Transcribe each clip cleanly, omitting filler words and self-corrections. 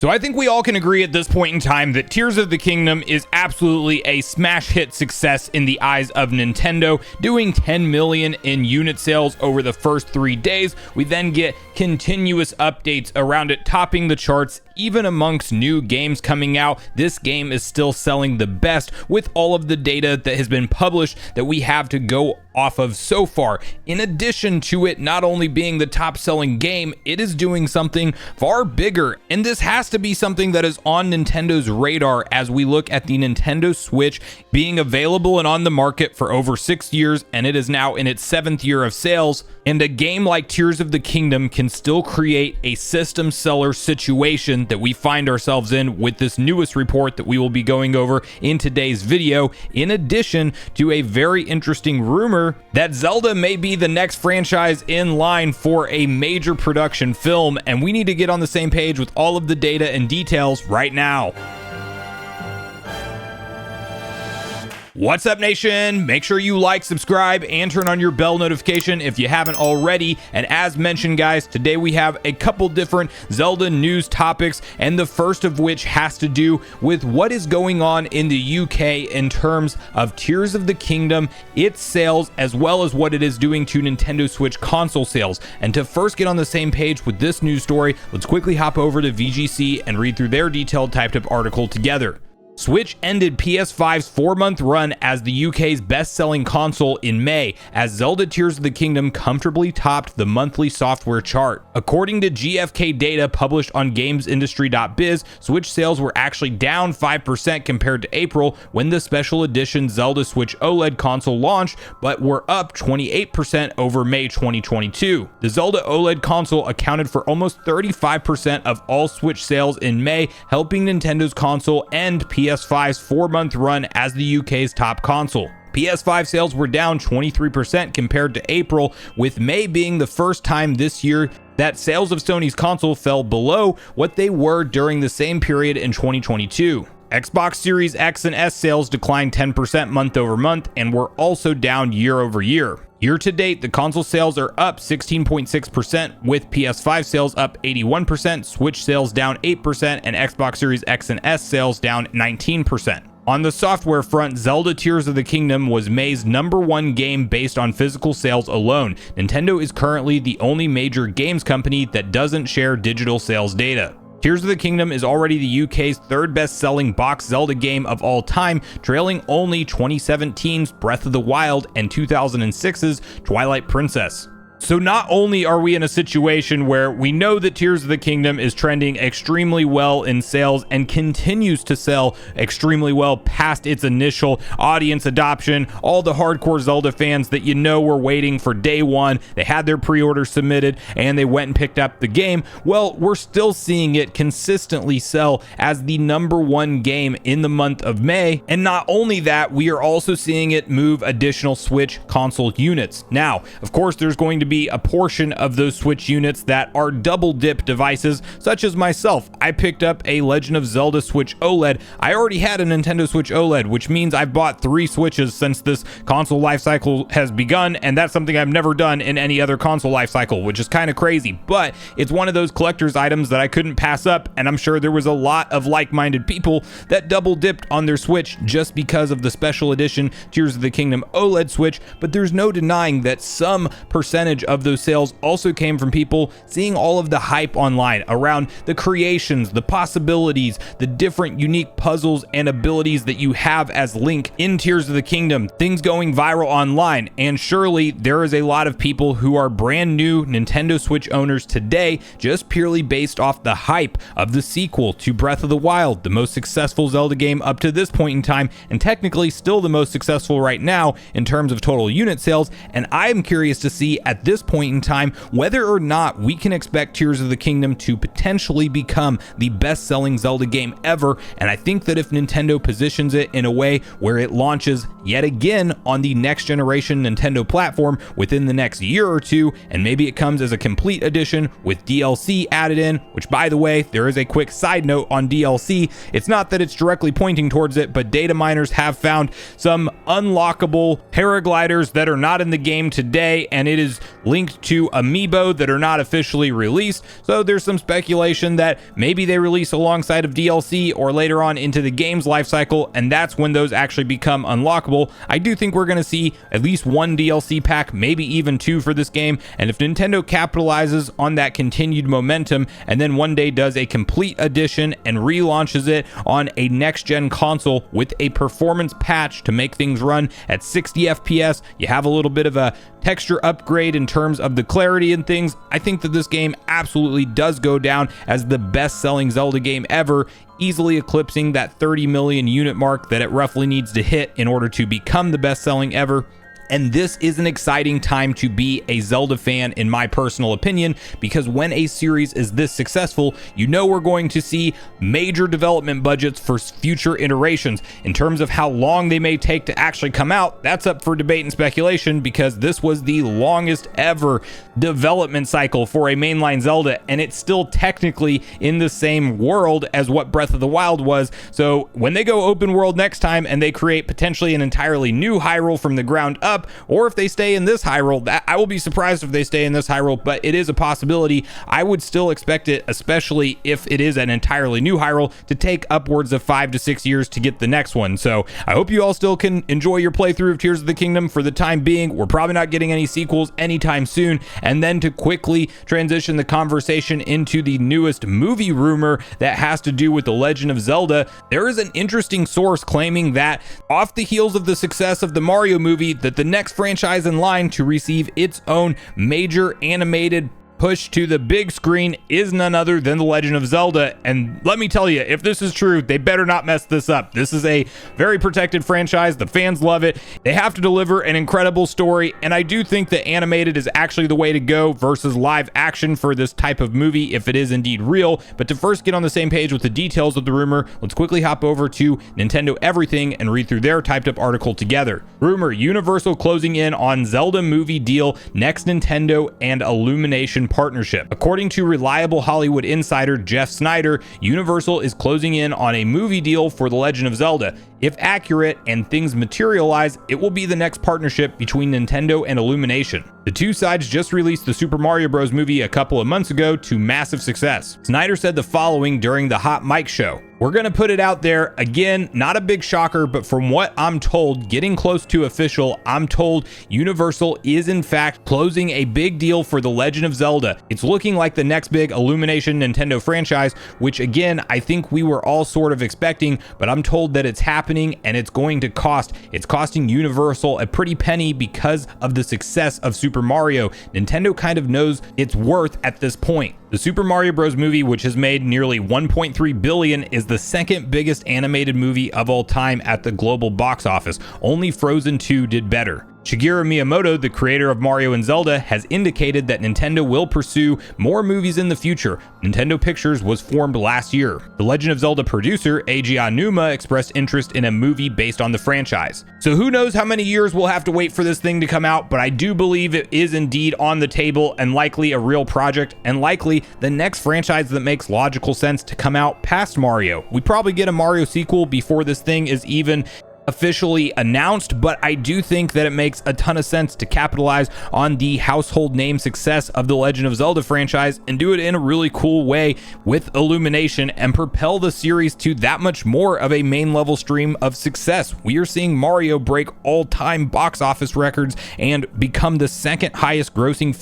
So I think we all can agree at this point in time that Tears of the Kingdom is absolutely a smash hit success in the eyes of Nintendo, doing 10 million in unit sales over the first 3 days. We then get continuous updates around it, topping the charts. Even amongst new games coming out, this game is still selling the best with all of the data that has been published that we have to go off of so far. In addition to it not only being the top selling game, it is doing something far bigger, and this has to be something that is on Nintendo's radar as we look at the Nintendo Switch being available and on the market for over 6 years, and it is now in its 7th year of sales. And a game like Tears of the Kingdom can still create a system seller situation that we find ourselves in with this newest report that we will be going over in today's video, in addition to a very interesting rumor that Zelda may be the next franchise in line for a major production film, and we need to get on the same page with all of the data and details right now. What's up, nation? Make sure you like, subscribe, and turn on your bell notification if you haven't already. And as mentioned, guys, today we have a couple different Zelda news topics, and the first of which has to do with what is going on in the UK in terms of Tears of the Kingdom, its sales, as well as what it is doing to Nintendo Switch console sales. And to first get on the same page with this news story, let's quickly hop over to VGC and read through their detailed typed up article together. Switch ended PS5's 4-month run as the UK's best-selling console in May, as Zelda Tears of the Kingdom comfortably topped the monthly software chart. According to GfK data published on GamesIndustry.biz, Switch sales were actually down 5% compared to April when the special edition Zelda Switch OLED console launched, but were up 28% over May 2022. The Zelda OLED console accounted for almost 35% of all Switch sales in May, helping Nintendo's console end PS5's 4-month run as the UK's top console. PS5 sales were down 23% compared to April, with May being the first time this year that sales of Sony's console fell below what they were during the same period in 2022. Xbox Series X and S sales declined 10% month over month and were also down year over year. Year to date, the console sales are up 16.6%, with PS5 sales up 81%, Switch sales down 8%, and Xbox Series X and S sales down 19%. On the software front, Zelda Tears of the Kingdom was May's #1 game based on physical sales alone. Nintendo is currently the only major games company that doesn't share digital sales data. Tears of the Kingdom is already the UK's third best-selling box Zelda game of all time, trailing only 2017's Breath of the Wild and 2006's Twilight Princess. So not only are we in a situation where we know that Tears of the Kingdom is trending extremely well in sales and continues to sell extremely well past its initial audience adoption, all the hardcore Zelda fans that you know were waiting for day one, they had their pre-order submitted and they went and picked up the game. Well, we're still seeing it consistently sell as the #1 game in the month of May. And not only that, we are also seeing it move additional Switch console units. Now, of course, there's going to be a portion of those Switch units that are double dip devices, such as myself. I picked up a Legend of Zelda Switch OLED. I already had a Nintendo Switch OLED, which means I've bought 3 Switches since this console lifecycle has begun, and that's something I've never done in any other console lifecycle, which is kind of crazy, but it's one of those collector's items that I couldn't pass up, and I'm sure there was a lot of like-minded people that double dipped on their Switch just because of the special edition Tears of the Kingdom OLED Switch. But there's no denying that some percentage of those sales also came from people seeing all of the hype online around the creations, the possibilities, the different unique puzzles and abilities that you have as Link in Tears of the Kingdom, things going viral online. And surely there is a lot of people who are brand new Nintendo Switch owners today just purely based off the hype of the sequel to Breath of the Wild, the most successful Zelda game up to this point in time, and technically still the most successful right now in terms of total unit sales. And I'm curious to see at this point in time whether or not we can expect Tears of the Kingdom to potentially become the best-selling Zelda game ever. And I think that if Nintendo positions it in a way where it launches yet again on the next generation Nintendo platform within the next year or two, and maybe it comes as a complete edition with DLC added in, which, by the way, there is a quick side note on DLC. It's not that it's directly pointing towards it, but data miners have found some unlockable paragliders that are not in the game today, and it is linked to amiibo that are not officially released. So there's some speculation that maybe they release alongside of DLC or later on into the game's lifecycle, and that's when those actually become unlockable. I do think we're going to see at least one DLC pack, maybe even two for this game. And if Nintendo capitalizes on that continued momentum and then one day does a complete edition and relaunches it on a next-gen console with a performance patch to make things run at 60 FPS, you have a little bit of a texture upgrade in terms of the clarity and things, I think that this game absolutely does go down as the best-selling Zelda game ever, easily eclipsing that 30 million unit mark that it roughly needs to hit in order to become the best-selling ever. And this is an exciting time to be a Zelda fan, in my personal opinion, because when a series is this successful, you know we're going to see major development budgets for future iterations. In terms of how long they may take to actually come out, that's up for debate and speculation, because this was the longest ever development cycle for a mainline Zelda, and it's still technically in the same world as what Breath of the Wild was. So when they go open world next time and they create potentially an entirely new Hyrule from the ground up, or if they stay in this Hyrule, that I will be surprised if they stay in this Hyrule, but it is a possibility. I would still expect it, especially if it is an entirely new Hyrule, to take upwards of 5 to 6 years to get the next one. So I hope you all still can enjoy your playthrough of Tears of the Kingdom for the time being. We're probably not getting any sequels anytime soon. And then to quickly transition the conversation into the newest movie rumor that has to do with The Legend of Zelda, there is an interesting source claiming that off the heels of the success of the Mario movie, that the next franchise in line to receive its own major animated push to the big screen is none other than The Legend of Zelda. And let me tell you, if this is true, they better not mess this up. This is a very protected franchise. The fans love it. They have to deliver an incredible story, and I do think that animated is actually the way to go versus live action for this type of movie if it is indeed real. But to first get on the same page with the details of the rumor, let's quickly hop over to Nintendo Everything and read through their typed up article together. Rumor: Universal closing in on Zelda movie deal, next Nintendo and Illumination partnership. According to reliable Hollywood insider Jeff Snyder, Universal is closing in on a movie deal for The Legend of Zelda. If accurate and things materialize, it will be the next partnership between Nintendo and Illumination. The two sides just released the Super Mario Bros. Movie a couple of months ago to massive success. Snyder said the following during the Hot Mic show: "We're going to put it out there. Again, not a big shocker, but from what I'm told, getting close to official, I'm told Universal is in fact closing a big deal for The Legend of Zelda. It's looking like the next big Illumination Nintendo franchise, which again, I think we were all sort of expecting, but I'm told that it's happening and it's going to cost. It's costing Universal a pretty penny because of the success of Super Mario. Nintendo kind of knows its worth at this point. The Super Mario Bros. Movie, which has made nearly $1.3 billion, is the second biggest animated movie of all time at the global box office. Only Frozen 2 did better. Shigeru Miyamoto, the creator of Mario and Zelda, has indicated that Nintendo will pursue more movies in the future. Nintendo Pictures was formed last year. The Legend of Zelda producer Eiji Aonuma expressed interest in a movie based on the franchise. So who knows how many years we'll have to wait for this thing to come out, but I do believe it is indeed on the table and likely a real project, and likely the next franchise that makes logical sense to come out past Mario. We probably get a Mario sequel before this thing is even officially announced, but I do think that it makes a ton of sense to capitalize on the household name success of the Legend of Zelda franchise and do it in a really cool way with Illumination and propel the series to that much more of a main level stream of success. We are seeing Mario break all-time box office records and become the second highest grossing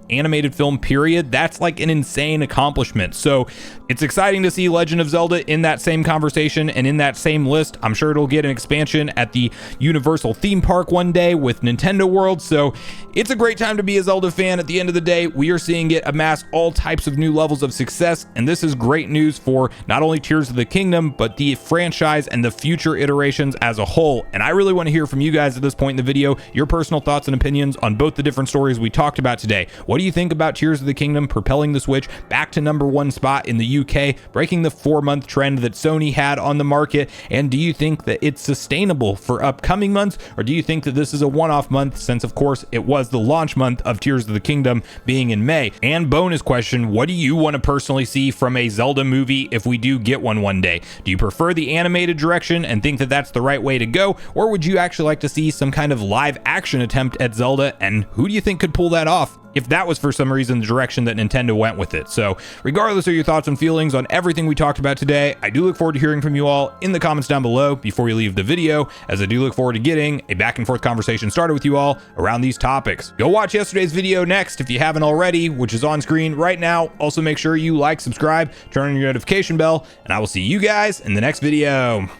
animated film period. That's like an insane accomplishment. So it's exciting to see Legend of Zelda in that same conversation and in that same list. I'm sure it'll get an expansion at the Universal theme park one day with Nintendo World. So it's a great time to be a Zelda fan. At the end of the day, we are seeing it amass all types of new levels of success, and this is great news for not only Tears of the Kingdom, but the franchise and the future iterations as a whole. And I really want to hear from you guys at this point in the video, your personal thoughts and opinions on both the different stories we talked about today. What do you think about Tears of the Kingdom propelling the Switch back to #1 spot in the UK, breaking the 4-month trend that Sony had on the market? And do you think that it's sustainable for upcoming months, or do you think that this is a one-off month, since of course it was the launch month of Tears of the Kingdom being in May? And bonus question, what do you want to personally see from a Zelda movie if we do get one day? Do you prefer the animated direction and think that that's the right way to go, or would you actually like to see some kind of live action attempt at Zelda, and who do you think could pull that off? if that was for some reason the direction that Nintendo went with it. So regardless of your thoughts and feelings on everything we talked about today, I do look forward to hearing from you all in the comments down below before we leave the video, as I do look forward to getting a back and forth conversation started with you all around these topics. Go watch yesterday's video next if you haven't already, which is on screen right now. Also make sure you like, subscribe, turn on your notification bell, and I will see you guys in the next video.